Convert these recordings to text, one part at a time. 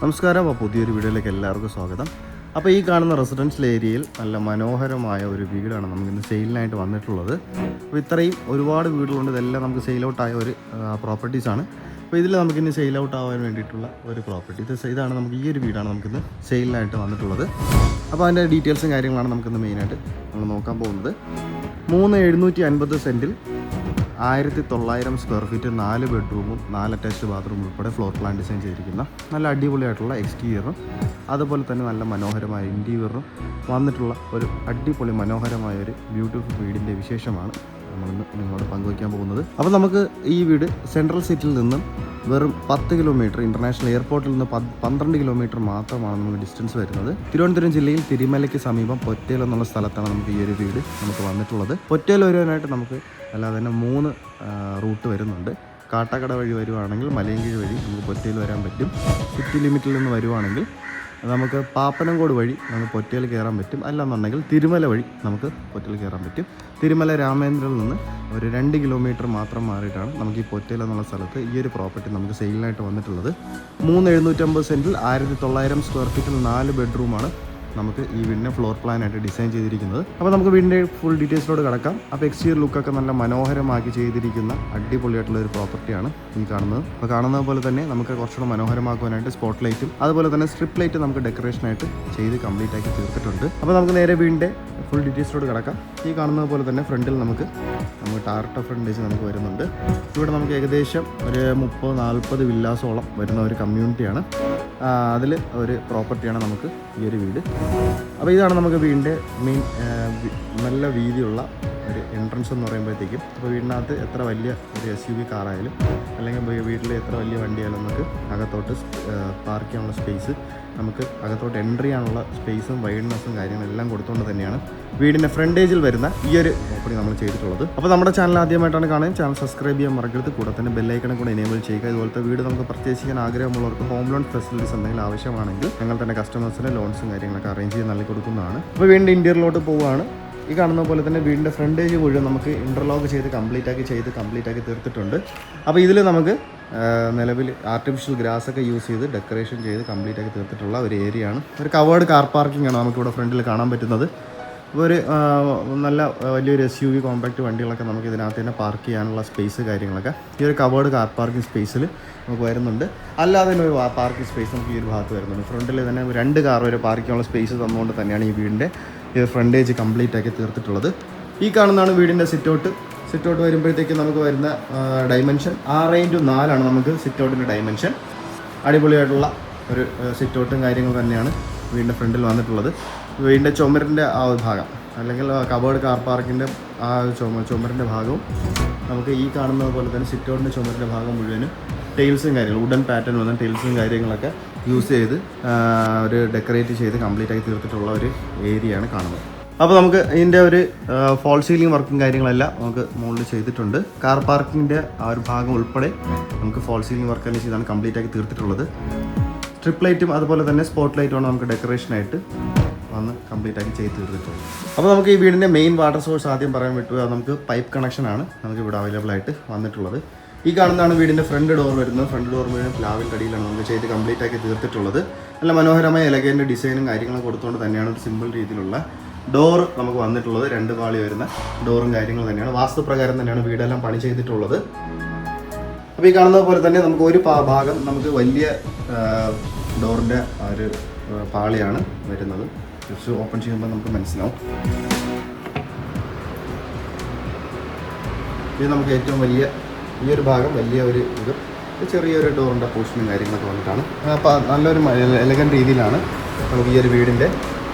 നമസ്കാരം. അപ്പോൾ പുതിയൊരു വീഡിയോയിലേക്ക് എല്ലാവർക്കും സ്വാഗതം. അപ്പോൾ ഈ കാണുന്ന റെസിഡൻഷ്യൽ ഏരിയയിൽ നല്ല മനോഹരമായ ഒരു വീടാണ് നമുക്കിന്ന് സെയിലിനായിട്ട് വന്നിട്ടുള്ളത്. അപ്പോൾ ഇത്രയും ഒരുപാട് വീടുകളുണ്ട്. ഇതെല്ലാം നമുക്ക് സെയിൽ ഔട്ടായ ഒരു പ്രോപ്പർട്ടീസാണ്. അപ്പോൾ ഇതിൽ നമുക്കിന്ന് സെയിൽ ഔട്ട് ആവാൻ വേണ്ടിയിട്ടുള്ള ഒരു പ്രോപ്പർട്ടി ഇതാണ്. നമുക്ക് ഈ ഒരു വീടാണ് നമുക്കിന്ന് സെയിലിനായിട്ട് വന്നിട്ടുള്ളത്. അപ്പോൾ അതിൻ്റെ ഡീറ്റെയിൽസും കാര്യങ്ങളാണ് നമുക്കിന്ന് മെയിനായിട്ട് നമ്മൾ നോക്കാൻ പോകുന്നത്. 3,750 സെൻറ്റിൽ 1,900 സ്ക്വയർ ഫീറ്റ്, 4 ബെഡ്റൂമും 4 അറ്റാച്ച്ഡ് ബാത്റൂമും ഉൾപ്പെടെ ഫ്ലോർ പ്ലാൻ ഡിസൈൻ ചെയ്തിരിക്കുന്ന നല്ല അടിപൊളിയായിട്ടുള്ള എക്സ്റ്റീരിയറും അതുപോലെ തന്നെ നല്ല മനോഹരമായ ഇൻറ്റീരിയറും വന്നിട്ടുള്ള ഒരു അടിപൊളി മനോഹരമായ ഒരു ബ്യൂട്ടിഫുൾ വീടിൻ്റെ വിശേഷമാണ് നമ്മളിന്ന് നിങ്ങളോട് പങ്കുവയ്ക്കാൻ പോകുന്നത്. അപ്പോൾ നമുക്ക് ഈ വീട് സെൻട്രൽ സിറ്റിയിൽ നിന്നും വെറും 10 കിലോമീറ്റർ, ഇൻ്റർനാഷണൽ എയർപോർട്ടിൽ നിന്ന് 12 കിലോമീറ്റർ മാത്രമാണ് നമുക്ക് ഡിസ്റ്റൻസ് വരുന്നത്. തിരുവനന്തപുരം ജില്ലയിൽ തിരുമലയ്ക്ക് സമീപം പൊറ്റേൽ എന്നുള്ള സ്ഥലത്താണ് നമുക്ക് ഈ ഒരു വീട് നമുക്ക് വന്നിട്ടുള്ളത്. പൊറ്റേൽ വരുവാനായിട്ട് നമുക്ക് അല്ലാതെ തന്നെ 3 റൂട്ട് വരുന്നുണ്ട്. കാട്ടാക്കട വഴി വരുവാണെങ്കിൽ മലയൻകീഴ് വഴി നമുക്ക് പൊറ്റേൽ വരാൻ പറ്റും. സിറ്റി ലിമിറ്റിൽ നിന്ന് വരുവാണെങ്കിൽ നമുക്ക് പാപ്പനംകോട് വഴി നമുക്ക് പൊറ്റേൽ കയറാൻ പറ്റും. അല്ലാന്നുണ്ടെങ്കിൽ തിരുമല വഴി നമുക്ക് പൊറ്റേൽ കയറാൻ പറ്റും. തിരുമല രാമേന്ദ്രയിൽ നിന്ന് ഒരു 2 കിലോമീറ്റർ മാത്രം മാറിയിട്ടാണ് നമുക്ക് ഈ പൊറ്റേൽ എന്നുള്ള സ്ഥലത്ത് ഈ ഒരു പ്രോപ്പർട്ടി നമുക്ക് സെയിലിനായിട്ട് വന്നിട്ടുള്ളത്. 3,750 സെൻറ്റിൽ 1,900 സ്ക്വയർ ഫീറ്റിൽ 4 ബെഡ്റൂമാണ് നമുക്ക് ഈ വീടിനെ ഫ്ലോർ പ്ലാനായിട്ട് ഡിസൈൻ ചെയ്തിരിക്കുന്നത്. അപ്പോൾ നമുക്ക് വീടിൻ്റെ ഫുൾ ഡീറ്റെയിൽസിലോട് കിടക്കാം. അപ്പോൾ എക്സ്റ്റീരിയർ ലുക്കൊക്കെ നല്ല മനോഹരമാക്കി ചെയ്തിരിക്കുന്ന അടിപൊളിയായിട്ടുള്ള ഒരു പ്രോപ്പർട്ടിയാണ് ഈ കാണുന്നത്. അപ്പോൾ കാണുന്നത് പോലെ തന്നെ നമുക്ക് കുറച്ചുകൂടെ മനോഹരമാക്കുവാനായിട്ട് സ്പോട്ട് ലൈറ്റും അതുപോലെ തന്നെ സ്ട്രിപ്പ് ലൈറ്റ് നമുക്ക് ഡെക്കറേഷനായിട്ട് ചെയ്ത് കംപ്ലീറ്റ് ആക്കി തീർത്തിട്ടുണ്ട്. അപ്പോൾ നമുക്ക് നേരെ വീടിൻ്റെ ഫുൾ ഡീറ്റെയിൽസിലോട് കിടക്കാം. ഈ കാണുന്നത് പോലെ തന്നെ ഫ്രണ്ടിൽ നമുക്ക് ടാർട്ട ഫ്രണ്ടേജ് നമുക്ക് വരുന്നുണ്ട്. ഇവിടെ നമുക്ക് ഏകദേശം ഒരു 30-40 വില്ലാസോളം വരുന്ന ഒരു കമ്മ്യൂണിറ്റിയാണ്. അതിൽ ഒരു പ്രോപ്പർട്ടിയാണ് നമുക്ക് ഈ ഒരു വീട്. അപ്പോൾ ഇതാണ് നമുക്ക് വീടിൻ്റെ മെയിൻ നല്ല വീതിയുള്ള ഒരു എൻട്രൻസ് എന്ന് പറയുമ്പോഴത്തേക്കും. അപ്പോൾ വീടിനകത്ത് എത്ര വലിയ ഒരു SUV കാറായാലും അല്ലെങ്കിൽ വീട്ടിൽ എത്ര വലിയ വണ്ടിയായാലും നമുക്ക് അകത്തോട്ട് പാർക്ക് ചെയ്യാനുള്ള സ്പേസ്, നമുക്ക് അകത്തോട്ട് എൻട്രി ചെയ്യാനുള്ള സ്പേസും വൈഡ്നെസ്സും കാര്യങ്ങളെല്ലാം കൊടുത്തുകൊണ്ട് തന്നെയാണ് വീടിൻ്റെ ഫ്രണ്ടേജിൽ വരുന്ന ഈ ഒരു പ്രോപ്പർട്ടി നമ്മൾ ചെയ്തിട്ടുള്ളത്. അപ്പോൾ നമ്മുടെ ചാനൽ ആദ്യമായിട്ടാണ് കാണുന്നത്, ചാനൽ സബ്സ്ക്രൈബ് ചെയ്യാൻ മറക്കരുത്. കൂടെ തന്നെ ബെല്ലൈക്കണും കൂടെ എനേബിൾ ചെയ്യുക. ഇതുപോലത്തെ വീട് നമുക്ക് പർച്ചേസ് ചെയ്യാൻ ആഗ്രഹമുള്ളവർക്ക് ഹോം ലോൺ ഫെസിലിറ്റീസ് എന്തെങ്കിലും ആവശ്യമാണെങ്കിൽ ഞങ്ങൾ തന്നെ കസ്റ്റമേഴ്സിന് ലോൺസും കാര്യങ്ങളൊക്കെ അറേഞ്ച് ചെയ്ത് നൽകി കൊടുക്കുന്നതാണ്. അപ്പോൾ വീടിൻ്റെ ഇൻറ്റീരിയറിലോട്ട് പോവുകയാണ്. ഈ കാണുന്ന പോലെ തന്നെ വീടിൻ്റെ ഫ്രണ്ടേജ് മുഴുവൻ നമുക്ക് ഇൻ്റർലോക്ക് ചെയ്ത് കംപ്ലീറ്റ് ആക്കി തീർത്തിട്ടുണ്ട്. അപ്പോൾ ഇതിൽ നമുക്ക് നിലവിൽ ആർട്ടിഫിഷ്യൽ ഗ്രാസ് ഒക്കെ യൂസ് ചെയ്ത് ഡെക്കറേഷൻ ചെയ്ത് കംപ്ലീറ്റ് ആക്കി തീർത്തിട്ടുള്ള ഒരു ഏരിയയാണ്. ഒരു കവേർഡ് കാർ പാർക്കിംഗ് ആണ് നമുക്കിവിടെ ഫ്രണ്ടിൽ കാണാൻ പറ്റുന്നത്. അപ്പോൾ ഒരു നല്ല വലിയൊരു SUV കോമ്പാക്റ്റ് വണ്ടികളൊക്കെ നമുക്ക് ഇതിനകത്ത് തന്നെ പാർക്ക് ചെയ്യാനുള്ള സ്പേസ് കാര്യങ്ങളൊക്കെ ഈ ഒരു കവേർഡ് കാർ പാർക്കിംഗ് സ്പേസിൽ നമുക്ക് വരുന്നുണ്ട്. അല്ലാതെ തന്നെ ഒരു പാർക്കിംഗ് സ്പേസ് നമുക്ക് ഈ ഒരു ഭാഗത്ത് വരുന്നുണ്ട്. ഫ്രണ്ടിൽ തന്നെ 2 കാർ വരെ പാർക്ക് ചെയ്യാനുള്ള സ്പേസ് തന്നുകൊണ്ട് തന്നെയാണ് ഈ വീടിൻ്റെ ഫ്രണ്ടേജ് കംപ്ലീറ്റ് ആക്കി തീർത്തിട്ടുള്ളത്. ഈ കാണുന്നതാണ് വീടിൻ്റെ സിറ്റൗട്ട് വരുമ്പോഴത്തേക്ക് നമുക്ക് വരുന്ന ഡൈമെൻഷൻ 6x4 നമുക്ക് സിറ്റൗട്ടിൻ്റെ ഡൈമെൻഷൻ. അടിപൊളിയായിട്ടുള്ള ഒരു സിറ്റൗട്ടും കാര്യങ്ങളും തന്നെയാണ് വീടിൻ്റെ ഫ്രണ്ടിൽ വന്നിട്ടുള്ളത്. വീടിൻ്റെ ചുമരിൻ്റെ ആ ഒരു ഭാഗം അല്ലെങ്കിൽ കവേർഡ് കാർ പാർക്കിൻ്റെ ആ ചുമരിൻ്റെ ഭാഗവും നമുക്ക് ഈ കാണുന്നത് പോലെ തന്നെ സിറ്റൗട്ടിൻ്റെ ചുമരിൻ്റെ ഭാഗം മുഴുവനും ടൈൽസും കാര്യങ്ങളും വുഡൻ പാറ്റേൺ വന്ന ടൈൽസും കാര്യങ്ങളൊക്കെ യൂസ് ചെയ്ത് ഒരു ഡെക്കറേറ്റ് ചെയ്ത് കംപ്ലീറ്റ് ആക്കി തീർത്തിട്ടുള്ള ഒരു ഏരിയയാണ് കാണുന്നത്. അപ്പോൾ നമുക്ക് ഇതിൻ്റെ ഒരു ഫോൾ സീലിംഗ് വർക്കും കാര്യങ്ങളെല്ലാം നമുക്ക് മുകളിൽ ചെയ്തിട്ടുണ്ട്. കാർ പാർക്കിങ്ങിൻ്റെ ആ ഒരു ഭാഗം ഉൾപ്പെടെ നമുക്ക് ഫോൾ സീലിംഗ് വർക്കെല്ലാം ചെയ്താണ് കംപ്ലീറ്റ് ആക്കി തീർത്തിട്ടുള്ളത്. സ്ട്രിപ്പ് ലൈറ്റും അതുപോലെ തന്നെ സ്പോട്ട് ലൈറ്റുമാണ് നമുക്ക് ഡെക്കറേഷനായിട്ട് വന്ന് കംപ്ലീറ്റ് ആക്കി ചെയ്ത് തീർത്തിട്ടുള്ളത്. അപ്പോൾ നമുക്ക് ഈ വീടിൻ്റെ മെയിൻ വാട്ടർ സോഴ്സ് ആദ്യം പറയാൻ പറ്റുക, നമുക്ക് പൈപ്പ് കണക്ഷനാണ് നമുക്ക് ഇവിടെ അവൈലബിൾ ആയിട്ട് വന്നിട്ടുള്ളത്. ഈ കാണുന്നതാണ് വീടിൻ്റെ ഫ്രണ്ട് ഡോർ വരുന്നത്. ഫ്രണ്ട് ഡോർ മുഴുവൻ പ്ലാവിൻ്റെ അടിയിലാണ് നമുക്ക് ചെയ്ത് കംപ്ലീറ്റ് ആക്കി തീർത്തിട്ടുള്ളത്. നല്ല മനോഹരമായ എലഗൻ്റ് ഡിസൈനും കാര്യങ്ങളും കൊടുത്തുകൊണ്ട് തന്നെയാണ് ഒരു സിമ്പിൾ രീതിയിലുള്ള ഡോർ നമുക്ക് വന്നിട്ടുള്ളത്. 2 പാളി വരുന്ന ഡോറും കാര്യങ്ങളും തന്നെയാണ്. വാസ്തുപ്രകാരം തന്നെയാണ് വീടെല്ലാം പണി ചെയ്തിട്ടുള്ളത്. അപ്പോൾ ഈ കാണുന്നത് പോലെ തന്നെ നമുക്ക് ഒരു ഭാഗം നമുക്ക് വലിയ ഡോറിൻ്റെ ഒരു പാളിയാണ് വരുന്നത്. ജസ്റ്റ് ഓപ്പൺ ചെയ്യുമ്പോൾ നമുക്ക് മനസ്സിലാവും. ഇത് നമുക്ക് ഏറ്റവും വലിയ ഈ ഒരു ഭാഗം വലിയ ഒരു ചെറിയൊരു ഡോറിൻ്റെ പോർഷനും കാര്യങ്ങളൊക്കെ വന്നിട്ടാണ്. അപ്പോൾ നല്ലൊരു എലഗൻ്റ് രീതിയിലാണ് നമുക്ക് ഈ ഒരു വീടിൻ്റെ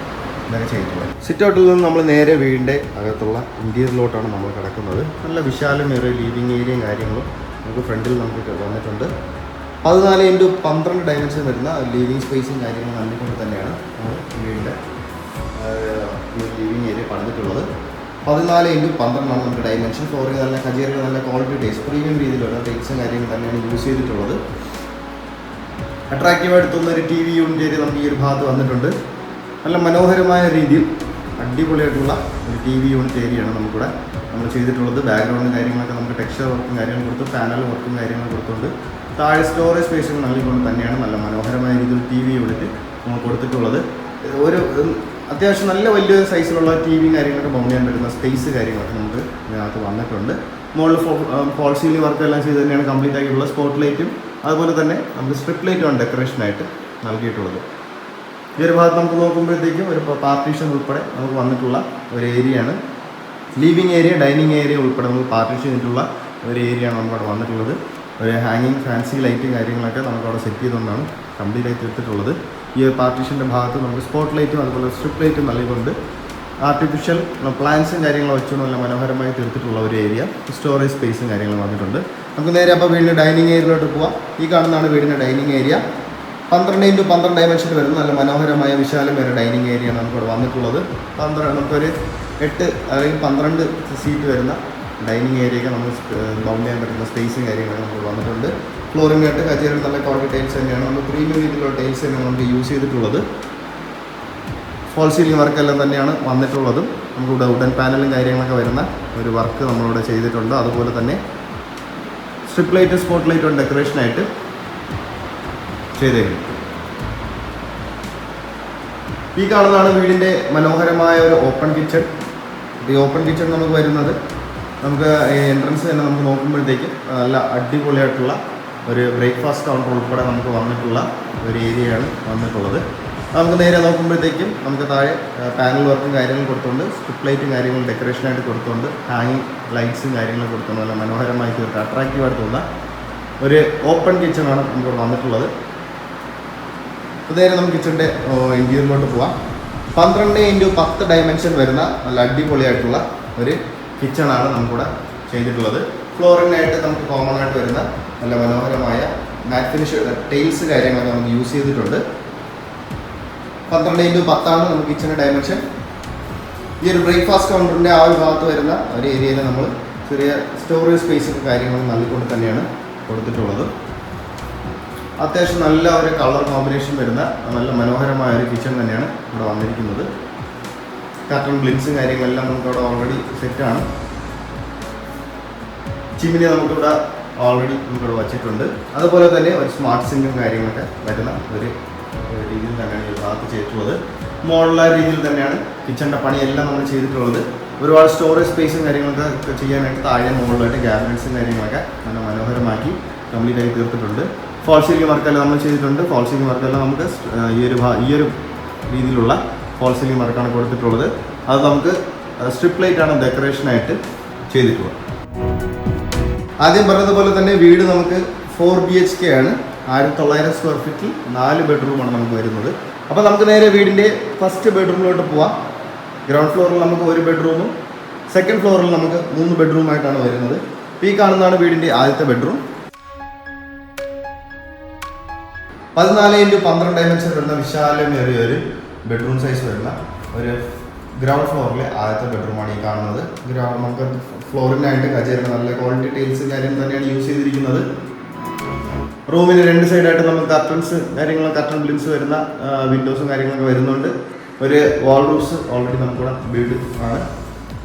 ഇതൊക്കെ ചെയ്തിട്ടുള്ളത്. സിറ്റൗട്ടിൽ നിന്ന് നമ്മൾ നേരെ വീടിൻ്റെ അകത്തുള്ള ഇൻറ്റീരിയറിലോട്ടാണ് നമ്മൾ കിടക്കുന്നത്. നല്ല വിശാലമേറിയ ലിവിങ് ഏരിയയും കാര്യങ്ങളും നമുക്ക് ഫ്രണ്ടിൽ നമുക്ക് വന്നിട്ടുണ്ട്. 14x12 ഡയമെൻഷൻ വരുന്ന ലിവിങ് സ്പേസും കാര്യങ്ങളും നൽകിക്കൊണ്ട് തന്നെയാണ് നമ്മൾ വീടിൻ്റെ ലിവിങ് ഏരിയ പണിതിട്ടുള്ളത്. 14x12 നമുക്ക് ഡയമെൻഷൻ. ഫ്ലോറിങ് നല്ല കജേറികൾ നല്ല ക്വാളിറ്റി ടേസ്റ്റ് പ്രീമിയം രീതിയിലുള്ള ടൈൽസും കാര്യങ്ങളും തന്നെയാണ് യൂസ് ചെയ്തിട്ടുള്ളത്. അട്രാക്റ്റീവായിട്ട് തോന്നുന്ന ഒരു TV യൂണിറ്റ് ഏരിയ നമുക്ക് ഈ ഒരു ഭാഗത്ത് വന്നിട്ടുണ്ട്. നല്ല മനോഹരമായ രീതിയിൽ അടിപൊളിയായിട്ടുള്ള ഒരു TV യൂണിറ്റ് ഏരിയയാണ് നമുക്കിവിടെ നമ്മൾ ചെയ്തിട്ടുള്ളത്. ബാക്ക്ഗ്രൗണ്ടും കാര്യങ്ങളൊക്കെ നമുക്ക് ടെക്സ്ചർ വർക്കും കാര്യങ്ങളും കൊടുത്ത് പാനൽ വർക്കും കാര്യങ്ങളും കൊടുത്തുകൊണ്ട് താഴെ സ്റ്റോറേജ് സ്പേസുകൾ നൽകിക്കൊണ്ട് തന്നെയാണ് നല്ല മനോഹരമായ രീതിയിൽ ടി വി ഇവിടുത്തെ നമ്മൾ കൊടുത്തിട്ടുള്ളത്. ഒരു അത്യാവശ്യം നല്ല വലിയ സൈസിലുള്ള ടി വിയും കാര്യങ്ങളൊക്കെ മൗണ്ട് ചെയ്യാൻ പറ്റുന്ന സ്പേസ് കാര്യങ്ങളൊക്കെ നമുക്ക് ഇതിനകത്ത് വന്നിട്ടുണ്ട്. മുകളിൽ ഫോൾ സീലിംഗ് വർക്ക് എല്ലാം ചെയ്ത് തന്നെയാണ് കംപ്ലീറ്റ് ആക്കിയിട്ടുള്ള സ്പോട്ട് ലൈറ്റും അതുപോലെ തന്നെ നമുക്ക് സ്ട്രിപ്പ് ലൈറ്റുമാണ് ഡെക്കറേഷനായിട്ട് നൽകിയിട്ടുള്ളത്. ഈ ഒരു ഭാഗത്ത് നമുക്ക് നോക്കുമ്പോഴത്തേക്കും ഒരു പാർട്ടീഷൻ ഉൾപ്പെടെ നമുക്ക് വന്നിട്ടുള്ള ഒരു ഏരിയയാണ്. ലിവിങ് ഏരിയ, ഡൈനിങ് ഏരിയ ഉൾപ്പെടെ നമുക്ക് പാർട്ടീഷൻ ചെയ്തിട്ടുള്ള ഒരു ഏരിയയാണ് നമുക്കവിടെ വന്നിട്ടുള്ളത്. ഒരു ഹാങ്ങിങ് ഫാൻസി ലൈറ്റും കാര്യങ്ങളൊക്കെ നമുക്കവിടെ സെറ്റ് ചെയ്തുകൊണ്ടാണ് കംപ്ലീറ്റ് ആയി തീർത്തിട്ടുള്ളത്. ഈ പാർട്ടീഷൻ്റെ ഭാഗത്ത് നമുക്ക് സ്പോട്ട് ലൈറ്റും അതുപോലെ സ്ട്രിപ്പ് ലൈറ്റും നൽകിക്കൊണ്ട് ആർട്ടിഫിഷ്യൽ പ്ലാന്റ്സും കാര്യങ്ങളും വെച്ചുകൊണ്ട് നല്ല മനോഹരമായി തീർത്തിട്ടുള്ള ഒരു ഏരിയ, സ്റ്റോറേജ് സ്പേസും കാര്യങ്ങളും വന്നിട്ടുണ്ട്. നമുക്ക് നേരെ അപ്പോൾ വീടിൻ്റെ ഡൈനിങ് ഏരിയയിലോട്ട് പോവാം. ഈ കാണുന്നതാണ് വീടിൻ്റെ ഡൈനിങ് ഏരിയ. 12x12 ഡയമെൻഷൻ വരുന്ന നല്ല മനോഹരമായ വിശാലമായ ഡൈനിങ് ഏരിയയാണ് നമുക്കിവിടെ വന്നിട്ടുള്ളത്. നമുക്കൊരു 8 അല്ലെങ്കിൽ 12 സീറ്റ് വരുന്ന ഡൈനിങ് ഏരിയയൊക്കെ നമുക്ക് ബൗണ്ട് ചെയ്യാൻ പറ്റുന്ന സ്പേസും കാര്യങ്ങളൊക്കെ നമുക്ക് വന്നിട്ടുണ്ട്. ഫ്ലോറിംഗ് ആയിട്ട് കച്ചേരി നല്ല ക്വാളിറ്റി ടൈൽസ് തന്നെയാണ്, നമ്മൾ പ്രീമിയം രീതിയിലുള്ള ടൈൽസ് തന്നെയാണ് നമുക്ക് യൂസ് ചെയ്തിട്ടുള്ളത്. ഫോൾ സീലിംഗ് വർക്കെല്ലാം തന്നെയാണ് വന്നിട്ടുള്ളതും. നമുക്കിവിടെ വുഡൻ പാനലും കാര്യങ്ങളൊക്കെ വരുന്ന ഒരു വർക്ക് നമ്മളിവിടെ ചെയ്തിട്ടുണ്ട്. അതുപോലെ തന്നെ സ്ട്രിപ്പ് ലൈറ്റ്, സ്പോട്ട് ലൈറ്റും ഡെക്കറേഷനായിട്ട് ചെയ്തേക്കും. ഈ കാണുന്നതാണ് വീടിൻ്റെ മനോഹരമായ ഒരു ഓപ്പൺ കിച്ചൺ. ഈ ഓപ്പൺ കിച്ചൺ നമുക്ക് വരുന്നത് നമുക്ക് എൻട്രൻസ് തന്നെ നമുക്ക് നോക്കുമ്പോഴത്തേക്കും നല്ല അടിപൊളിയായിട്ടുള്ള ഒരു ബ്രേക്ക്ഫാസ്റ്റ് കൗണ്ടർ ഉൾപ്പെടെ നമുക്ക് വന്നിട്ടുള്ള ഒരു ഏരിയയാണ് വന്നിട്ടുള്ളത്. നമുക്ക് നേരെ നോക്കുമ്പോഴത്തേക്കും നമുക്ക് താഴെ പാനൽ വർക്കും കാര്യങ്ങളും കൊടുത്തുകൊണ്ട് സ്ട്രിപ്പ് ലൈറ്റും കാര്യങ്ങളും ഡെക്കറേഷനായിട്ട് കൊടുത്തുകൊണ്ട് ഹാങ്ങിങ് ലൈറ്റ്സും കാര്യങ്ങളും കൊടുത്തുകൊണ്ട് നല്ല മനോഹരമായി തീർത്ത് അട്രാക്റ്റീവായിട്ട് തോന്നുന്ന ഒരു ഓപ്പൺ കിച്ചണാണ് നമുക്ക് വന്നിട്ടുള്ളത്. നേരെ നമുക്ക് കിച്ചണിൻ്റെ ഇൻറ്റീരിയറിലോട്ട് പോവാം. 12x10 ഡയമെൻഷൻ വരുന്ന നല്ല അടിപൊളിയായിട്ടുള്ള ഒരു കിച്ചണാണ് നമുക്കിവിടെ ചെയ്തിട്ടുള്ളത്. ഫ്ലോറിനായിട്ട് നമുക്ക് കോമൺ ആയിട്ട് വരുന്ന നല്ല മനോഹരമായ മാറ്റ് ഫിനിഷ് ടൈൽസ് കാര്യങ്ങളൊക്കെ നമുക്ക് യൂസ് ചെയ്തിട്ടുണ്ട്. 12x10 നമുക്ക് കിച്ചണിൻ്റെ ഡയമെൻഷൻ. ഈ ഒരു ബ്രേക്ക്ഫാസ്റ്റ് കൗണ്ടറിൻ്റെ ആ ഒരു ഭാഗത്ത് വരുന്ന ഒരു ഏരിയയിൽ നമ്മൾ ചെറിയ സ്റ്റോറേജ് സ്പേസൊക്കെ കാര്യങ്ങൾ നൽകിക്കൊണ്ട് തന്നെയാണ് കൊടുത്തിട്ടുള്ളത്. അത്യാവശ്യം നല്ല ഒരു കളർ കോമ്പിനേഷൻ വരുന്ന നല്ല മനോഹരമായ ഒരു കിച്ചൺ തന്നെയാണ് ഇവിടെ വന്നിരിക്കുന്നത്. കർട്ടൺ ബ്ലിൻസും കാര്യങ്ങളെല്ലാം നമുക്കവിടെ ഓൾറെഡി സെറ്റാണ്. ചിമ്മിനി നമുക്കിവിടെ ഓൾറെഡി നമുക്കിവിടെ വച്ചിട്ടുണ്ട്. അതുപോലെ തന്നെ ഒരു സ്മാർട്ട് സിങ്കും കാര്യങ്ങളൊക്കെ വരുന്ന ഒരു രീതിയിൽ തന്നെയാണ് ഈ ഭാഗത്ത് ചെയ്തിട്ടുള്ളത്. മോഡുലാർ രീതിയിൽ തന്നെയാണ് കിച്ചണിൻ്റെ പണിയെല്ലാം നമ്മൾ ചെയ്തിട്ടുള്ളത്. ഒരുപാട് സ്റ്റോറേജ് സ്പേസും കാര്യങ്ങളൊക്കെ ചെയ്യാനായിട്ട് താഴെ മുകളിലായിട്ട് ക്യാബിനറ്റ്സും കാര്യങ്ങളൊക്കെ നല്ല മനോഹരമാക്കി കംപ്ലീറ്റ് ആയി തീർത്തിട്ടുണ്ട്. ഫോൾ സീലിംഗ് വർക്കെല്ലാം നമ്മൾ ചെയ്തിട്ടുണ്ട്. ഫോൾ സീലിംഗ് വർക്കെല്ലാം നമുക്ക് ഈ ഒരു രീതിയിലുള്ള ഫോൾ സീലിംഗ് വർക്കാണ് കൊടുത്തിട്ടുള്ളത്. അത് നമുക്ക് സ്ട്രിപ്പ് ലൈറ്റാണ് ഡെക്കറേഷനായിട്ട് ചെയ്തിട്ടുള്ളത്. ആദ്യം പറഞ്ഞതുപോലെ തന്നെ വീട് നമുക്ക് 4 BHK ആണ്. 1900 സ്ക്വയർ ഫീറ്റിൽ 4 ബെഡ്റൂമാണ് നമുക്ക് വരുന്നത്. അപ്പോൾ നമുക്ക് നേരെ വീടിൻ്റെ ഫസ്റ്റ് ബെഡ്റൂമിലോട്ട് പോവാം. ഗ്രൗണ്ട് ഫ്ലോറിൽ നമുക്ക് 1 ബെഡ്റൂമും സെക്കൻഡ് ഫ്ലോറിൽ നമുക്ക് 3 ബെഡ്റൂമായിട്ടാണ് വരുന്നത്. ഈ കാണുന്നതാണ് വീടിൻ്റെ ആദ്യത്തെ ബെഡ്റൂം. 14x12 ഡയമെൻഷൻ വരുന്ന വിശാലമേറിയ ഒരു ബെഡ്റൂം സൈസ് വരുന്ന ഒരു ഗ്രൗണ്ട് ഫ്ലോറിലെ ആദ്യത്തെ ബെഡ്റൂമാണ് ഈ കാണുന്നത്. നമുക്ക് ഫ്ലോറിനായിട്ട് കച്ചേരുന്ന നല്ല ക്വാളിറ്റി ടൈൽസ് കാര്യം തന്നെയാണ് യൂസ് ചെയ്തിരിക്കുന്നത്. റൂമിന് 2 സൈഡായിട്ട് നമുക്ക് കർട്ടൺ ബ്ലിൻസ് വരുന്ന വിൻഡോസും കാര്യങ്ങളൊക്കെ വരുന്നുണ്ട്. ഒരു വാൾ റൂഫ്സ് ഓൾറെഡി നമുക്കിവിടെ ബിൽഡ് ആണ്.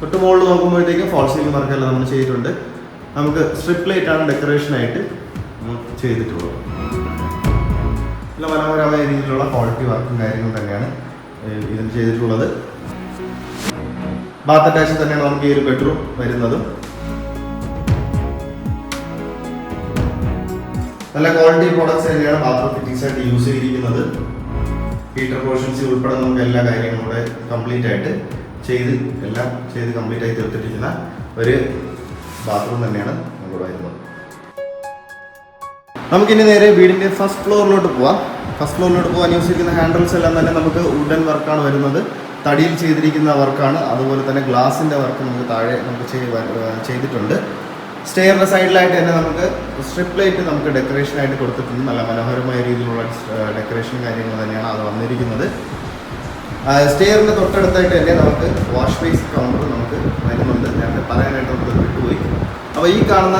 തൊട്ട് മുകളിൽ നോക്കുമ്പോഴത്തേക്കും ഫോൾ സീലിംഗ് വർക്കെല്ലാം നമ്മൾ ചെയ്തിട്ടുണ്ട്. നമുക്ക് സ്ട്രിപ്പ് ലൈറ്റാണ് ഡെക്കറേഷനായിട്ട് ചെയ്തിട്ടുള്ളത്. നല്ല മനോഹരമായ രീതിയിലുള്ള ക്വാളിറ്റി വർക്കും കാര്യങ്ങളും തന്നെയാണ് ഇതിന് ചെയ്തിട്ടുള്ളത്. ബാത്ത് അറ്റാച്ച് തന്നെയാണ് നമുക്ക് ഈ ഒരു ബെഡ്റൂം വരുന്നതും. നല്ല ക്വാളിറ്റി പ്രോഡക്ട്സ് തന്നെയാണ് ബാത്റൂം ഫിറ്റിംഗ്സ് ആയിട്ട് യൂസ് ചെയ്തിരിക്കുന്നത്. ഹീറ്റർ പോർഷൻസ് ഉൾപ്പെടെ നമുക്ക് എല്ലാ കാര്യങ്ങളും കൂടെ കംപ്ലീറ്റ് ആയിട്ട് എല്ലാം ചെയ്ത് കംപ്ലീറ്റ് ആയി തീർത്തിട്ടിരിക്കുന്ന ഒരു ബാത്റൂം തന്നെയാണ് നമ്മുടെ വരുന്നത്. നമുക്കിനി നേരെ വീടിൻ്റെ ഫസ്റ്റ് ഫ്ലോറിലോട്ട് പോവാം. ഫസ്റ്റ് ഫ്ലോറിലോട്ട് പോകാൻ യൂസ് ചെയ്യുന്ന ഹാൻഡിൽസ് എല്ലാം തന്നെ നമുക്ക് വുഡൻ വർക്കാണ് വരുന്നത്. തടിയിൽ ചെയ്തിരിക്കുന്ന വർക്കാണ്. അതുപോലെ തന്നെ ഗ്ലാസിൻ്റെ വർക്ക് നമുക്ക് താഴെ നമുക്ക് ചെയ്തിട്ടുണ്ട്. സ്റ്റെയറിൻ്റെ സൈഡിലായിട്ട് തന്നെ നമുക്ക് സ്ട്രിപ്പ് ലൈറ്റ് നമുക്ക് ഡെക്കറേഷനായിട്ട് കൊടുത്തിട്ടുണ്ട്. നല്ല മനോഹരമായ രീതിയിലുള്ള ഡെക്കറേഷൻ കാര്യങ്ങൾ തന്നെയാണ് അത് വന്നിരിക്കുന്നത്. സ്റ്റെയറിൻ്റെ തൊട്ടടുത്തായിട്ട് തന്നെ നമുക്ക് വാഷ് ബേസ് കൗണ്ടർ നമുക്ക് വരുന്നുണ്ട്. നേരത്തെ പറയാനായിട്ട് നമുക്ക് വിട്ടുപോയി. അപ്പോൾ ഈ കാണുന്ന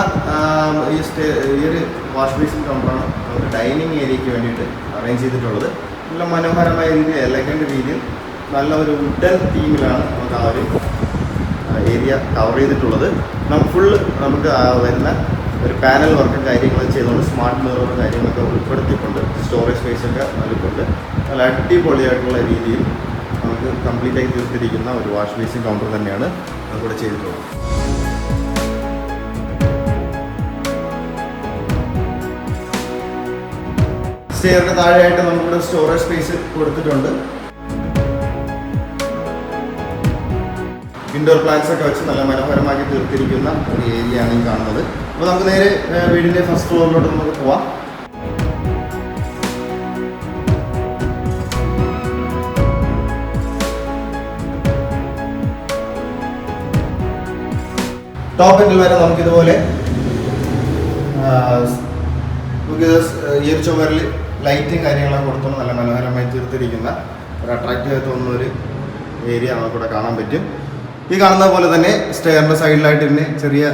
ഈ ഒരു വാഷ് ബേസിൻ കൗണ്ടറാണ് നമുക്ക് ഡൈനിങ് ഏരിയയ്ക്ക് വേണ്ടിയിട്ട് അറേഞ്ച് ചെയ്തിട്ടുള്ളത്. നല്ല മനോഹരമായ രീതിയിൽ എലഗൻ്റ് രീതിയിൽ നല്ല ഒരു വുഡൻ തീമിലാണ് നമുക്ക് ആ ഒരു ഏരിയ കവർ ചെയ്തിട്ടുള്ളത്. നമുക്ക് ഫുള്ള് നമുക്ക് വരുന്ന ഒരു പാനൽ വർക്ക് കാര്യങ്ങളും ചെയ്തുകൊണ്ട് സ്മാർട്ട് മിറർ കാര്യങ്ങളൊക്കെ ഉൾപ്പെടുത്തിക്കൊണ്ട് സ്റ്റോറേജ് സ്പേസൊക്കെ നൽകിക്കൊണ്ട് നല്ല അടിപൊളിയായിട്ടുള്ള രീതിയിൽ നമുക്ക് കംപ്ലീറ്റ് ആയി തീർത്തിരിക്കുന്ന ഒരു വാഷ് ബേസിൻ കൗണ്ടർ തന്നെയാണ് നമുക്കിവിടെ ചെയ്തിട്ടുള്ളത്. സ്റ്റെയറിന് താഴെയായിട്ട് നമുക്കിവിടെ സ്റ്റോറേജ് സ്പേസ് കൊടുത്തിട്ടുണ്ട്. ഇൻഡോർ പ്ലാന്റ്സ് ഒക്കെ വെച്ച് നല്ല മനോഹരമാക്കി തീർത്തിരിക്കുന്ന ഒരു ഏരിയ ആണ് ഈ കാണുന്നത്. അപ്പോൾ നമുക്ക് നേരെ വീടിൻ്റെ ഫസ്റ്റ് ഫ്ലോറിലോട്ട് നമുക്ക് പോവാം. ടോപ്പ് എൻഡിൽ വരെ നമുക്കിതുപോലെ ഈ ഒരു ചുവരിൽ ലൈറ്റും കാര്യങ്ങളൊക്കെ കൊടുത്തുകൊണ്ട് നല്ല മനോഹരമായി തീർത്തിരിക്കുന്ന ഒരു അട്രാക്റ്റീവായി തോന്നുന്ന ഒരു ഏരിയ നമുക്കിവിടെ കാണാൻ പറ്റും. ഈ കാണുന്ന പോലെ തന്നെ സ്റ്റെയറിൻ്റെ സൈഡിലായിട്ട് തന്നെ ചെറിയ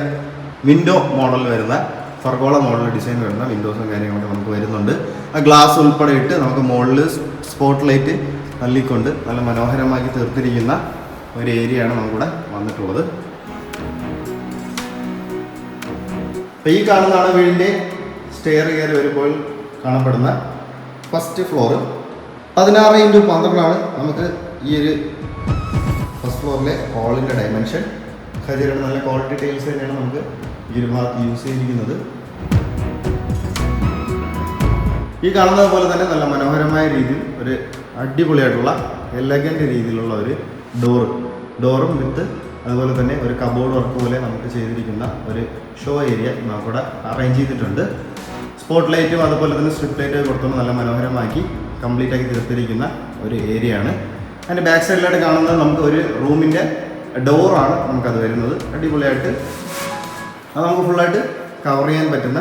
വിൻഡോ മോഡൽ വരുന്ന ഫർഗോള മോഡൽ ഡിസൈൻ വരുന്ന വിൻഡോസും കാര്യങ്ങളൊക്കെ നമുക്ക് വരുന്നുണ്ട്. ആ ഗ്ലാസ് ഉൾപ്പെടെ ഇട്ട് നമുക്ക് മുകളിൽ സ്പോട്ട് ലൈറ്റ് നൽകിക്കൊണ്ട് നല്ല മനോഹരമാക്കി തീർത്തിരിക്കുന്ന ഒരു ഏരിയയാണ് നമുക്കിവിടെ വന്നിട്ടുള്ളത്. അപ്പോൾ ഈ കാണുന്നതാണ് വീടിൻ്റെ സ്റ്റെയർ കയറി വരുമ്പോൾ കാണപ്പെടുന്ന ഫസ്റ്റ് ഫ്ലോറ്. 16x12 നമുക്ക് ഈ ഒരു ഫസ്റ്റ് ഫ്ലോറിലെ ഹോളിൻ്റെ ഡയമെൻഷൻ. ഖജീറയുടെ നല്ല ക്വാളിറ്റി ടൈൽസ് തന്നെയാണ് നമുക്ക് ഈ ഒരു ഭാഗത്ത് യൂസ് ചെയ്തിരിക്കുന്നത്. ഈ കാണുന്നത് പോലെ തന്നെ നല്ല മനോഹരമായ രീതിയിൽ ഒരു അടിപൊളിയായിട്ടുള്ള എലഗൻ്റ് രീതിയിലുള്ള ഒരു ഡോറും വിത്ത് അതുപോലെ തന്നെ ഒരു കബോർഡ് വർക്ക് പോലെ നമുക്ക് ചെയ്തിരിക്കുന്ന ഒരു ഷോ ഏരിയ നമുക്കിവിടെ അറേഞ്ച് ചെയ്തിട്ടുണ്ട്. സ്പോട്ട് ലൈറ്റും അതുപോലെ തന്നെ സ്ട്രിപ്പ് ലൈറ്റ് കൊടുത്തുകൊണ്ട് നല്ല മനോഹരമാക്കി കംപ്ലീറ്റ് ആക്കി തീർത്തിരിക്കുന്ന ഒരു ഏരിയ ആണ്. അതിൻ്റെ ബാക്ക് സൈഡിലായിട്ട് കാണുന്നത് നമുക്ക് ഒരു റൂമിൻ്റെ ഡോറാണ് നമുക്കത് വരുന്നത്. അടിപൊളിയായിട്ട് അത് നമുക്ക് ഫുള്ളായിട്ട് കവർ ചെയ്യാൻ പറ്റുന്ന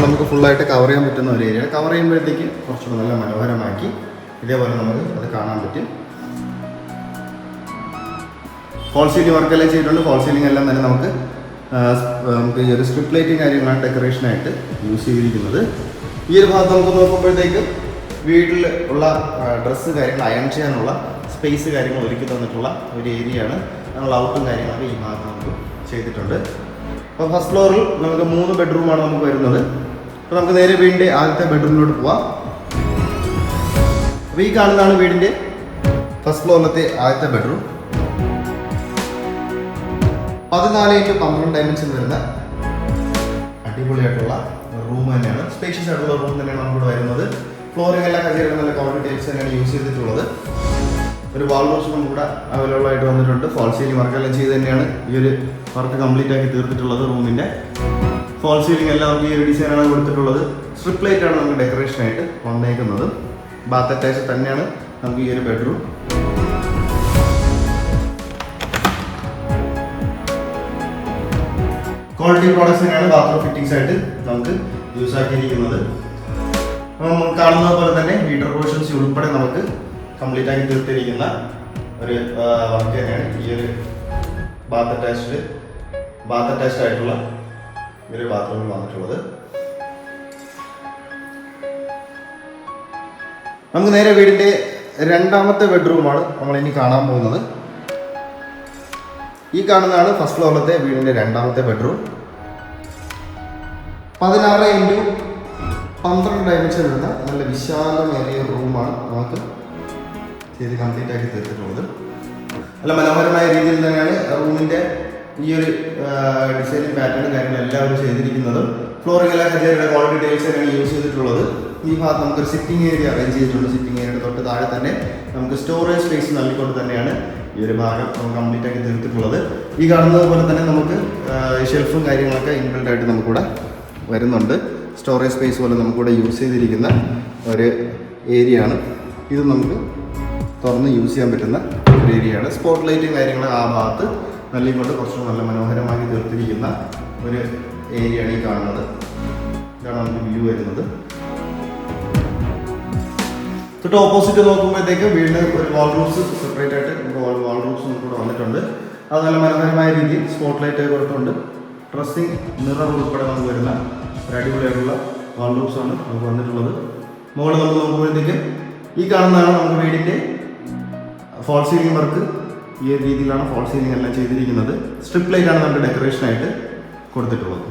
നമുക്ക് ഫുള്ളായിട്ട് കവർ ചെയ്യാൻ പറ്റുന്ന ഒരു ഏരിയ. കവർ ചെയ്യുമ്പോഴത്തേക്ക് കുറച്ചുകൂടെ നല്ല മനോഹരമാക്കി ഇതേപോലെ നമുക്ക് അത് കാണാൻ പറ്റും. ഫോൾ സീലിംഗ് വർക്കെല്ലാം ചെയ്തിട്ടുണ്ട്. ഫോൾ സീലിംഗ് എല്ലാം തന്നെ നമുക്ക് ഈ ഒരു സ്ട്രിപ്പ് ലൈറ്റും കാര്യങ്ങളാണ് ഡെക്കറേഷനായിട്ട് യൂസ് ചെയ്തിരിക്കുന്നത്. ഈ ഒരു ഭാഗത്ത് നമുക്ക് നോക്കുമ്പോഴത്തേക്കും വീട്ടിൽ ഉള്ള ഡ്രസ്സ് കാര്യങ്ങൾ അയൺ ചെയ്യാനുള്ള സ്പേസ് കാര്യങ്ങൾ ഒരുക്കി തന്നിട്ടുള്ള ഒരു ഏരിയയാണ്. നമ്മൾ ഔട്ടും കാര്യങ്ങളൊക്കെ ഈ ഭാഗത്ത് നമുക്ക് ചെയ്തിട്ടുണ്ട്. അപ്പോൾ ഫസ്റ്റ് ഫ്ലോറിൽ നമുക്ക് 3 ബെഡ്റൂമാണ് നമുക്ക് വരുന്നത്. അപ്പോൾ നമുക്ക് നേരെ വീടിൻ്റെ ആദ്യത്തെ ബെഡ്റൂമിലോട്ട് പോവാം. അപ്പോൾ ഈ കാണുന്നതാണ് വീടിൻ്റെ ഫസ്റ്റ് ഫ്ലോറിലത്തെ ആദ്യത്തെ ബെഡ്റൂം. 14x12 ഡയമെൻഷൻ വരുന്ന അടിപൊളിയായിട്ടുള്ള റൂം തന്നെയാണ്. സ്പേഷ്യസ് ആയിട്ടുള്ള റൂം തന്നെയാണ് നമുക്കിവിടെ വരുന്നത്. ഫ്ലോറിംഗ് എല്ലാം ഖജീറയുടെ നല്ല ക്വാളിറ്റി ടൈൽസ് തന്നെയാണ് യൂസ് ചെയ്തിട്ടുള്ളത്. ഒരു വാൾ റോസ് നമുക്കിവിടെ അവൈലബിൾ ആയിട്ട് വന്നിട്ടുണ്ട്. ഫോൾ സീലിംഗ് വർക്കെല്ലാം ചെയ്ത് തന്നെയാണ് ഈ ഒരു വർക്ക് കംപ്ലീറ്റ് ആക്കി തീർത്തിട്ടുള്ളത്. റൂമിൻ്റെ ഫോൾ സീലിംഗ് എല്ലാം നമുക്ക് ഈ ഒരു ഡിസൈനാണ് കൊടുത്തിട്ടുള്ളത്. സ്ട്രിപ്പ് ലൈറ്റ് ആണ് നമുക്ക് ഡെക്കറേഷനായിട്ട് വന്നേക്കുന്നത്. ബാത്ത് അറ്റാച്ച് തന്നെയാണ് നമുക്ക് ഈ ഒരു ബെഡ്റൂം. ക്വാളിറ്റി പ്രോഡക്ട്സ് തന്നെയാണ് ബാത്റൂം ഫിറ്റിംഗ്സ് ആയിട്ട് നമുക്ക് യൂസ് ആക്കിയിരിക്കുന്നത്. നമ്മൾ കാണുന്നത് പോലെ തന്നെ ഹീറ്റർ പോർഷൻസ് ഉൾപ്പെടെ നമുക്ക് കംപ്ലീറ്റ് ആക്കി തീർത്തിരിക്കുന്ന ഒരു വർക്ക് തന്നെയാണ് ഈ ഒരു ബാത്ത് അറ്റാച്ച്ഡ് ആയിട്ടുള്ള ഈ ഒരു ബാത്റൂമിൽ വന്നിട്ടുള്ളത്. നമുക്ക് നേരെ വീടിൻ്റെ രണ്ടാമത്തെ ബെഡ്റൂമാണ് നമ്മൾ ഇനി കാണാൻ പോകുന്നത്. ഈ കാണുന്നതാണ് ഫസ്റ്റ് ഫ്ലോറിലത്തെ വീടിൻ്റെ രണ്ടാമത്തെ ബെഡ്റൂം. 16x12 ഡയമെൻഷൻ വരുന്ന നല്ല വിശാലമേറിയ റൂമാണ് നമുക്ക് ചെയ്ത് കംപ്ലീറ്റ് ആക്കി തീർത്തിട്ടുള്ളത്. നല്ല മനോഹരമായ രീതിയിൽ തന്നെയാണ് റൂമിൻ്റെ ഈ ഒരു ഡിസൈനിങ് പാറ്റേണും കാര്യങ്ങളും എല്ലാവരും ചെയ്തിരിക്കുന്നത്. ഫ്ലോറിംഗ് എല്ലാം ഖജീറയുടെ ക്വാളിറ്റി ടൈൽസ് തന്നെയാണ് യൂസ് ചെയ്തിട്ടുള്ളത്. ഈ ഭാഗത്ത് നമുക്കൊരു സിറ്റിംഗ് ഏരിയ അറേഞ്ച് ചെയ്തിട്ടുണ്ട്. സിറ്റിംഗ് ഏരിയയുടെ തൊട്ട് താഴെ തന്നെ നമുക്ക് സ്റ്റോറേജ് സ്പേസ് നൽകിക്കൊണ്ട് തന്നെയാണ് ഈ ഒരു ഭാഗം നമുക്ക് കംപ്ലീറ്റ് ആക്കി തീർത്തിട്ടുള്ളത്. ഈ കാണുന്നത് പോലെ തന്നെ നമുക്ക് ഷെൽഫും കാര്യങ്ങളൊക്കെ ഇൻബിൽഡ് ആയിട്ട് നമുക്കിവിടെ വരുന്നുണ്ട്. സ്റ്റോറേജ് സ്പേസ് പോലെ നമുക്കിവിടെ യൂസ് ചെയ്തിരിക്കുന്ന ഒരു ഏരിയ ആണ്. ഇത് നമുക്ക് തുറന്ന് യൂസ് ചെയ്യാൻ പറ്റുന്ന ഒരു ഏരിയയാണ്. സ്പോട്ട് ലൈറ്റും കാര്യങ്ങളും ആ ഭാഗത്ത് നൽകിക്കൊണ്ട് കുറച്ചും നല്ല മനോഹരമാക്കി തീർത്തിരിക്കുന്ന ഒരു ഏരിയയാണ് ഈ കാണുന്നത്. ഇതാണ് നമുക്ക് വ്യൂ വരുന്നത്. തൊട്ട് ഓപ്പോസിറ്റ് നോക്കുമ്പോഴത്തേക്ക് വീടിന് ഒരു വാൾ റൂഫ്സ് സെപ്പറേറ്റ് ആയിട്ട് നമുക്ക് വാൾ റൂഫ്സ് നമുക്കിവിടെ വന്നിട്ടുണ്ട്. അത് നല്ല മനോഹരമായ രീതിയിൽ സ്പോട്ട് ലൈറ്റ് കൊടുത്തുകൊണ്ട് ഡ്രസ്സിങ് മിറർ ഉൾപ്പെടെ നമുക്ക് വരുന്ന ഒരു അടിപൊളിയായിട്ടുള്ള വാൾ റൂഫ്സാണ് നമുക്ക് വന്നിട്ടുള്ളത്. മുകളിൽ നമുക്ക് നോക്കുമ്പോഴത്തേക്ക് ഈ കാണുന്നതാണ് നമുക്ക് വീടിൻ്റെ ഫോൾ സീലിംഗ് വർക്ക് ഈ ഒരു രീതിയിലാണ് ഫോൾ സീലിംഗ് എല്ലാം ചെയ്തിരിക്കുന്നത്. സ്ട്രിപ്പ് ലൈറ്റ് ആണ് നമ്മുടെ ഡെക്കറേഷനായിട്ട് കൊടുത്തിട്ടുള്ളത്.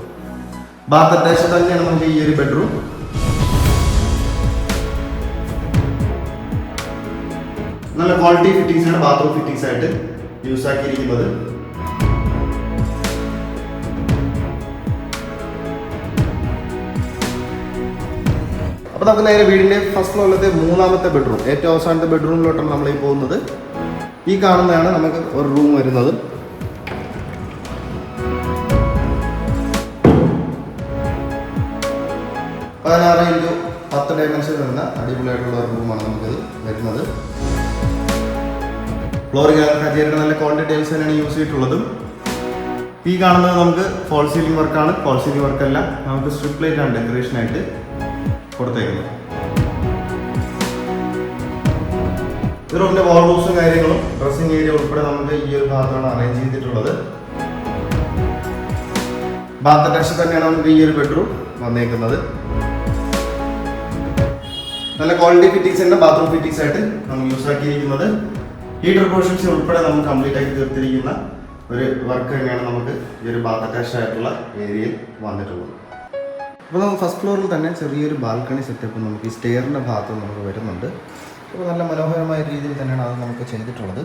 ബാത്ത് അറ്റാച്ച് തന്നെയാണ് നമുക്ക് ഈ ഒരു ബെഡ്റൂം. നല്ല ക്വാളിറ്റി ഫിറ്റിംഗ്സ് ആണ് ബാത്റൂം ഫിറ്റിംഗ്സ് ആയിട്ട് യൂസ് ആക്കിയിരിക്കുന്നത്. അപ്പോൾ നമുക്ക് നേരെ വീടിൻ്റെ ഫസ്റ്റ് ഫ്ലോറിലത്തെ മൂന്നാമത്തെ ബെഡ്റൂം, ഏറ്റവും അവസാനത്തെ ബെഡ്റൂമിലോട്ടാണ് നമ്മൾ ഈ പോകുന്നത്. ഈ കാണുന്നതാണ് നമുക്ക് ഒരു റൂം വരുന്നത്. (16 x 10 ഡയമെൻഷൻ വരുന്ന അടിപൊളിയായിട്ടുള്ള ഒരു റൂമാണ് നമുക്കത് വരുന്നത്. ഫ്ലോറിംഗ് ഹജേരിയുടെ നല്ല ക്വാളിറ്റി ടൈൽസ് തന്നെയാണ് യൂസ് ചെയ്തിട്ടുള്ളതും. ഈ കാണുന്നത് നമുക്ക് ഫോൾ സീലിംഗ് വർക്കാണ്. ഫോൾ സീലിംഗ് വർക്കല്ല, നമുക്ക് സ്ട്രിപ്പ് ലൈറ്റ് ആണ് ഡെക്കറേഷനായിട്ട് കൊടുത്തേക്കുന്നത്. ഈ റൂമിന്റെ വാൾ റൂംസും കാര്യങ്ങളും ഡ്രസ്സിംഗ് ഏരിയ ഉൾപ്പെടെ നമുക്ക് ഈ ഒരു ഭാഗത്താണ് അറേഞ്ച് ചെയ്തിട്ടുള്ളത്. ബാത്ത് അറ്റാച്ച് തന്നെയാണ് നമുക്ക് ഈ ഒരു ബെഡ്റൂം വന്നേക്കുന്നത്. നല്ല ക്വാളിറ്റി ഫിറ്റിംഗ്സ് ഉണ്ട് ബാത്റൂം ഫിറ്റിംഗ്സ് ആയിട്ട് നമ്മൾ യൂസ് ആക്കിയിരിക്കുന്നത്. ഹീറ്റർ പോർഷൻസ് ഉൾപ്പെടെ നമുക്ക് കംപ്ലീറ്റ് ആക്കി തീർത്തിരിക്കുന്ന ഒരു വർക്ക് തന്നെയാണ് നമുക്ക് ഈ ഒരു ബാത്ത് അറ്റാച്ച് ആയിട്ടുള്ള ഏരിയയിൽ വന്നിട്ടുള്ളത്. അപ്പോൾ നമുക്ക് ഫസ്റ്റ് ഫ്ലോറിൽ തന്നെ ചെറിയൊരു ബാൽക്കണി സെറ്റപ്പ് നമുക്ക് ഈ സ്റ്റെയറിൻ്റെ ഭാഗത്ത് നമുക്ക് വരുന്നുണ്ട്. അപ്പോൾ നല്ല മനോഹരമായ രീതിയിൽ തന്നെയാണ് അത് നമുക്ക് ചെയ്തിട്ടുള്ളത്.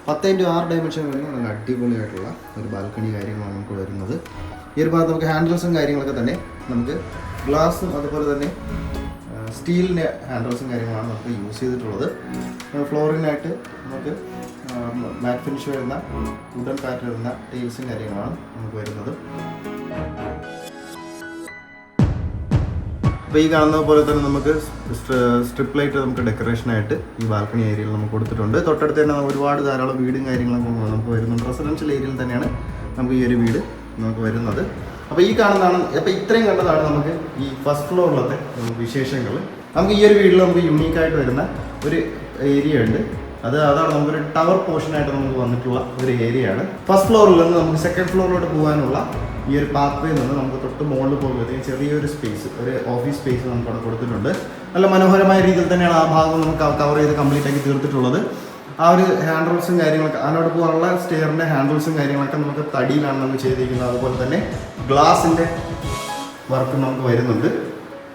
10 x 6 ഡയമെൻഷൻ വരുന്ന നല്ല അടിപൊളിയായിട്ടുള്ള ഒരു ബാൽക്കണി കാര്യങ്ങളാണ് നമുക്ക് വരുന്നത്. ഈ ഒരു ഭാഗത്ത് നമുക്ക് ഹാൻഡിൽസും കാര്യങ്ങളൊക്കെ തന്നെ നമുക്ക് ഗ്ലാസും അതുപോലെ തന്നെ സ്റ്റീലിൻ്റെ ഹാൻഡിൽസും കാര്യങ്ങളാണ് നമുക്ക് യൂസ് ചെയ്തിട്ടുള്ളത്. ഫ്ലോറിനായിട്ട് നമുക്ക് മാറ്റ് ഫിനിഷ് വരുന്ന വുഡൻ പാറ്റേൺ വരുന്ന ടൈൽസും കാര്യങ്ങളാണ് നമുക്ക് വരുന്നത്. അപ്പോൾ ഈ കാണുന്ന പോലെ തന്നെ നമുക്ക് സ്ട്രിപ്പ് ലൈറ്റ് നമുക്ക് ഡെക്കറേഷനായിട്ട് ഈ ബാൽക്കണി ഏരിയയിൽ നമുക്ക് കൊടുത്തിട്ടുണ്ട്. തൊട്ടടുത്ത് തന്നെ ഒരുപാട് ധാരാളം വീടും കാര്യങ്ങളൊക്കെ നമുക്ക് വരുന്നുണ്ട്. റെസിഡൻഷ്യൽ ഏരിയയിൽ തന്നെയാണ് നമുക്ക് ഈ ഒരു വീട് നമുക്ക് വരുന്നത്. അപ്പോൾ ഈ കാണുന്നതാണ്, അപ്പോൾ ഇത്രയും കണ്ടതാണ് നമുക്ക് ഈ ഫസ്റ്റ് ഫ്ലോറിലത്തെ വിശേഷങ്ങൾ. നമുക്ക് ഈ ഒരു വീട്ടിൽ നമുക്ക് യൂണീക്കായിട്ട് വരുന്ന ഒരു ഏരിയ ഉണ്ട്. അതാണ് നമുക്കൊരു ടവർ പോർഷനായിട്ട് നമുക്ക് വന്നിട്ടുള്ള ഒരു ഏരിയയാണ്. ഫസ്റ്റ് ഫ്ലോറിൽ നിന്ന് നമുക്ക് സെക്കൻഡ് ഫ്ലോറിലോട്ട് പോകാനുള്ള ഈ ഒരു പാത്വേ നിന്ന് നമുക്ക് തൊട്ട് മുകളിൽ പോകുമ്പോഴത്തേക്കും ചെറിയൊരു സ്പേസ്, ഒരു ഓഫീസ് സ്പേസ് നമുക്ക് അവിടെ കൊടുത്തിട്ടുണ്ട്. നല്ല മനോഹരമായ രീതിയിൽ തന്നെയാണ് ആ ഭാഗം നമുക്ക് കവർ ചെയ്ത് കംപ്ലീറ്റ് ആക്കി തീർത്തിട്ടുള്ളത്. ആ ഒരു ഹാൻഡിൽസും കാര്യങ്ങളൊക്കെ അതിനോട് പോകാനുള്ള സ്റ്റെയറിൻ്റെ ഹാൻഡിൽസും കാര്യങ്ങളൊക്കെ നമുക്ക് തടിയിലാണ് നമുക്ക് ചെയ്തിരിക്കുന്നത്. അതുപോലെ തന്നെ ഗ്ലാസിൻ്റെ വർക്ക് നമുക്ക് വരുന്നുണ്ട്.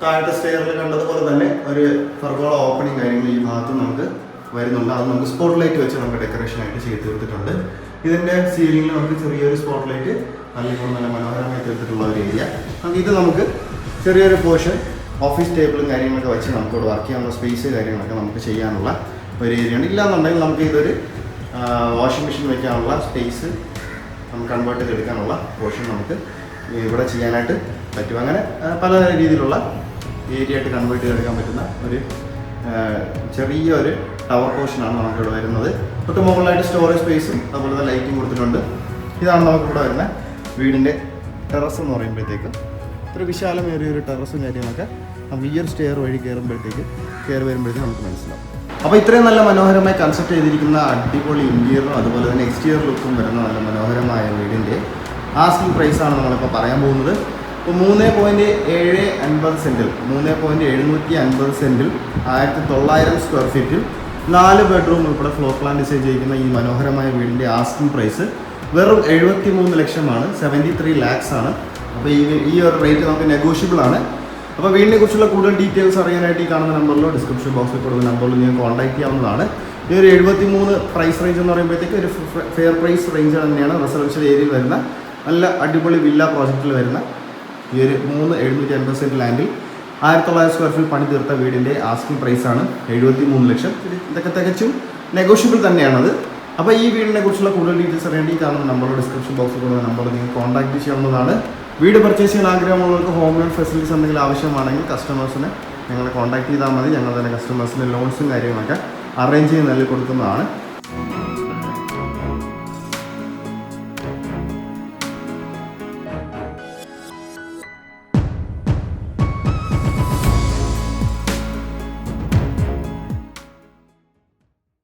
താഴത്തെ സ്റ്റെയറിൽ കണ്ടതുപോലെ തന്നെ ഒരു ഫർഗോള ഓപ്പണിങ് കാര്യങ്ങൾ ഈ ഭാഗത്ത് നമുക്ക് വരുന്നുണ്ട്. അത് നമുക്ക് സ്പോട്ട് ലൈറ്റ് വെച്ച് നമുക്ക് ഡെക്കറേഷനായിട്ട് ചെയ്ത് തീർത്തിട്ടുണ്ട്. ഇതിൻ്റെ സീലിംഗിൽ നമുക്ക് ചെറിയൊരു സ്പോട്ട് ലൈറ്റ് നല്ല മനോഹരമായി തീർത്തിട്ടുള്ള ഒരു ഏരിയ. ഇത് നമുക്ക് ചെറിയൊരു പോർഷൻ ഓഫീസ് ടേബിളും കാര്യങ്ങളൊക്കെ വെച്ച് നമുക്കിവിടെ വർക്ക് ചെയ്യാനുള്ള സ്പേസ് കാര്യങ്ങളൊക്കെ നമുക്ക് ചെയ്യാനുള്ള ഒരു ഏരിയയാണ്. ഇല്ലാന്നുണ്ടെങ്കിൽ നമുക്ക് ഇതൊരു വാഷിംഗ് മെഷീൻ വയ്ക്കാനുള്ള സ്പേസ് നമുക്ക് കൺവേർട്ട് ചെയ്തെടുക്കാനുള്ള പോർഷൻ നമുക്ക് ഇവിടെ ചെയ്യാനായിട്ട് പറ്റും. അങ്ങനെ പല രീതിയിലുള്ള ഏരിയ ആയിട്ട് കൺവേർട്ട് ചെയ്തെടുക്കാൻ പറ്റുന്ന ഒരു ചെറിയൊരു ടവർ പോർഷനാണ് നമുക്കിവിടെ വരുന്നത്. തൊട്ട് മുകളിലായിട്ട് സ്റ്റോറേജ് സ്പേസും അതുപോലെ തന്നെ ലൈറ്റിംഗ് കൊടുത്തിട്ടുണ്ട്. ഇതാണ് നമുക്കിവിടെ വരുന്ന വീടിൻ്റെ ടെറസ് എന്ന് പറയുമ്പോഴത്തേക്ക് ഒരു വിശാലമേറിയൊരു ടെറസും കാര്യങ്ങളൊക്കെ നമുക്ക് ഈ ഒരു സ്റ്റെയർ വഴി കയറി വരുമ്പോഴത്തേക്ക് നമുക്ക് മനസ്സിലാവും. അപ്പോൾ ഇത്രയും നല്ല മനോഹരമായി കൺസെപ്റ്റ് ചെയ്തിരിക്കുന്ന അടിപൊളി ഇൻറ്റീരിയറും അതുപോലെ തന്നെ എക്സ്റ്റീരിയർ ലുക്കും വരുന്ന നല്ല മനോഹരമായ വീടിൻ്റെ ആസ്കിംഗ് പ്രൈസാണ് നമ്മളിപ്പോൾ പറയാൻ പോകുന്നത്. ഇപ്പോൾ 3.750 സെൻറ്റിൽ 3.750 സെൻറ്റിൽ 1900 സ്ക്വയർ ഫീറ്റിൽ 4 ബെഡ്റൂം ഉൾപ്പെടെ ഫ്ലോർ പ്ലാൻ ഡിസൈൻ ചെയ്തിരിക്കുന്ന ഈ മനോഹരമായ വീടിൻ്റെ ആസ്കിംഗ് പ്രൈസ് വെറും 73 ലക്ഷമാണ്, 73 lakhs ആണ്. അപ്പോൾ ഈ ഒരു റേറ്റ് നമുക്ക് നെഗോഷ്യബിൾ ആണ്. അപ്പോൾ വീടിനെ കുറിച്ചുള്ള കൂടുതൽ ഡീറ്റെയിൽസ് അറിയാനായിട്ട് ഈ കാണുന്ന നമ്പറിലോ ഡിസ്ക്രിപ്ഷൻ ബോക്സിൽ കൊടുക്കുന്ന നമ്പറിൽ നിങ്ങൾക്ക് കോൺടാക്ട് ചെയ്യാവുന്നതാണ്. ഈ ഒരു 73 പ്രൈസ് റേഞ്ച് എന്ന് പറയുമ്പോഴത്തേക്ക് ഒരു ഫെയർ പ്രൈസ് റേഞ്ച് തന്നെയാണ്. റെസിഡൻഷ്യൽ ഏരിയയിൽ വരുന്ന നല്ല അടിപൊളി വില്ല പ്രോജക്റ്റിൽ വരുന്ന ഈ ഒരു 750 സെൻറ്റ് ലാൻഡിൽ 1900 സ്ക്വയർ ഫീറ്റ് പണി തീർത്ത വീടിൻ്റെ ആസ്കിംഗ് പ്രൈസാണ് 73 ലക്ഷം. ഇതൊക്കെ തികച്ചും നെഗോഷ്യബിൾ തന്നെയാണത്. അപ്പോൾ ഈ വീടിനെ കുറിച്ചുള്ള കൂടുതൽ ഡീറ്റെയിൽസ് അറിയേണ്ടി ഈ കാണുന്ന നമ്പറിലോ ഡിസ്ക്രിപ്ഷൻ ബോക്സിൽ കൊടുക്കുന്ന നമ്പറിൽ നിങ്ങൾക്ക് കോൺടാക്ട് ചെയ്യാവുന്നതാണ്. വീട് പർച്ചേസ് ചെയ്യാൻ ആഗ്രഹമുള്ളവർക്ക് ഹോം ലോൺ ഫെസിലിറ്റീസ് എന്തെങ്കിലും ആവശ്യമാണെങ്കിൽ കസ്റ്റമേഴ്സിനെ ഞങ്ങളെ കോൺടാക്ട് ചെയ്താൽ മതി. ഞങ്ങൾ തന്നെ കസ്റ്റമേഴ്സിന് ലോൺസും കാര്യങ്ങളൊക്കെ അറേഞ്ച് ചെയ്ത് നൽകി കൊടുക്കുന്നതാണ്.